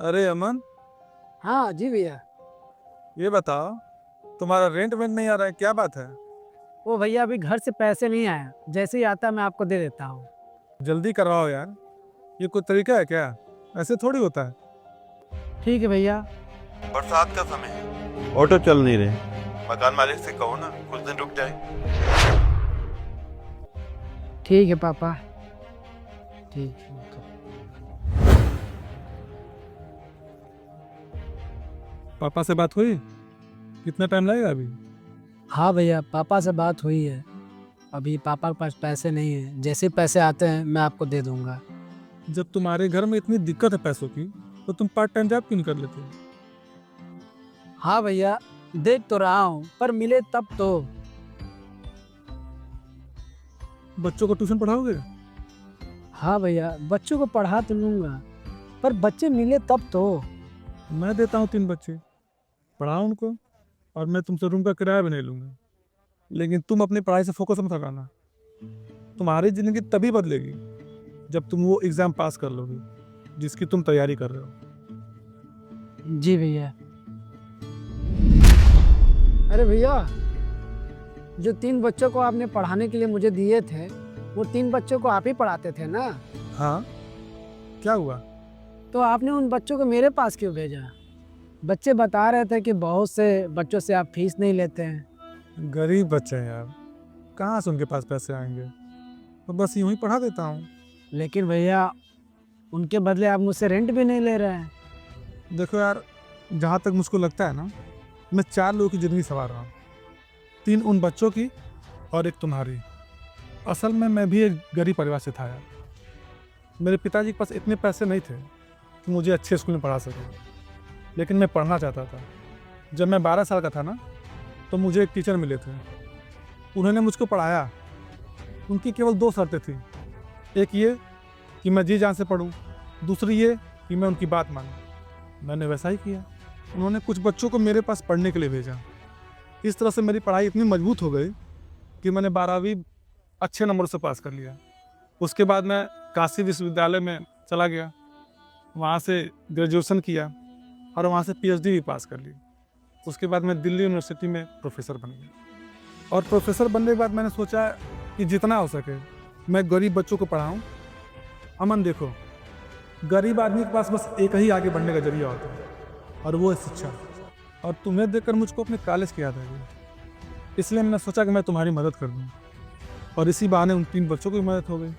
अरे अमन, हाँ जी भैया। ये बताओ, तुम्हारा रेंट वेंट नहीं आ रहा है, क्या बात है? वो भैया अभी घर से पैसे नहीं आया, जैसे ही आता मैं आपको दे देता हूँ। जल्दी करवाओ यार। ये कोई तरीका है क्या? ऐसे थोड़ी होता है। ठीक है भैया। बरसात का समय है, ऑटो चल नहीं रहे। मकान मालिक से कहो ना कुछ दिन रुक जाए। ठीक है पापा। ठीक है। पापा से बात हुई? कितना टाइम लगेगा अभी? हाँ भैया, पापा से बात हुई है। अभी पापा के पास पैसे नहीं है, जैसे पैसे आते हैं मैं आपको दे दूंगा। जब तुम्हारे घर में इतनी दिक्कत है पैसों की, तो तुम पार्ट टाइम जॉब क्यों नहीं कर लेते? हाँ भैया, देख तो रहा हूँ, पर मिले तब तो। बच्चों को ट्यूशन पढ़ाओगे? हाँ भैया, बच्चों को पढ़ा तो लूंगा, पर बच्चे मिले तब तो। मैं देता हूँ 3 बच्चे, पढ़ाओ उनको। और मैं तुमसे रूम का किराया भी नहीं लूंगा। लेकिन तुम अपनी पढ़ाई से फोकस मत हटाना। तुम्हारी जिंदगी तभी बदलेगी जब तुम वो एग्जाम पास कर लोगे जिसकी तुम तैयारी कर रहे हो। जी भैया। अरे भैया, जो 3 बच्चों को आपने पढ़ाने के लिए मुझे दिए थे, वो 3 बच्चों को आप ही पढ़ाते थे ना? हाँ, क्या हुआ? तो आपने उन बच्चों को मेरे पास क्यों भेजा? बच्चे बता रहे थे कि बहुत से बच्चों से आप फीस नहीं लेते हैं। गरीब बच्चे हैं यार, कहाँ से उनके पास पैसे आएंगे? तो बस यूं ही पढ़ा देता हूँ। लेकिन भैया, उनके बदले आप मुझसे रेंट भी नहीं ले रहे हैं। देखो यार, जहाँ तक मुझको लगता है ना, मैं 4 लोगों की ज़िंदगी संवार रहा हूँ। 3 उन बच्चों की और 1 तुम्हारी। असल में मैं भी एक गरीब परिवार से था यार। मेरे पिताजी के पास इतने पैसे नहीं थे कि मुझे अच्छे स्कूल में पढ़ा सके, लेकिन मैं पढ़ना चाहता था। जब मैं 12 साल का था ना, तो मुझे एक टीचर मिले थे। उन्होंने मुझको पढ़ाया। उनकी केवल 2 शर्तें थी। एक ये कि मैं जी जान से पढूं, दूसरी ये कि मैं उनकी बात मानूं। मैंने वैसा ही किया। उन्होंने कुछ बच्चों को मेरे पास पढ़ने के लिए भेजा। इस तरह से मेरी पढ़ाई इतनी मजबूत हो गई कि मैंने 12वीं अच्छे नंबर से पास कर लिया। उसके बाद मैं काशी विश्वविद्यालय में चला गया, वहाँ से ग्रेजुएशन किया और वहाँ से पीएचडी भी पास कर ली। उसके बाद मैं दिल्ली यूनिवर्सिटी में प्रोफेसर बन गया। और प्रोफेसर बनने के बाद मैंने सोचा कि जितना हो सके मैं गरीब बच्चों को पढ़ाऊँ। अमन देखो, गरीब आदमी के पास बस एक ही आगे बढ़ने का जरिया होता है, और वो है शिक्षा। और तुम्हें देखकर मुझको अपने कॉलेज की याद आ गई, इसलिए मैंने सोचा कि मैं तुम्हारी मदद कर दूँ। और इसी बहाने उन 3 बच्चों की मदद हो गई।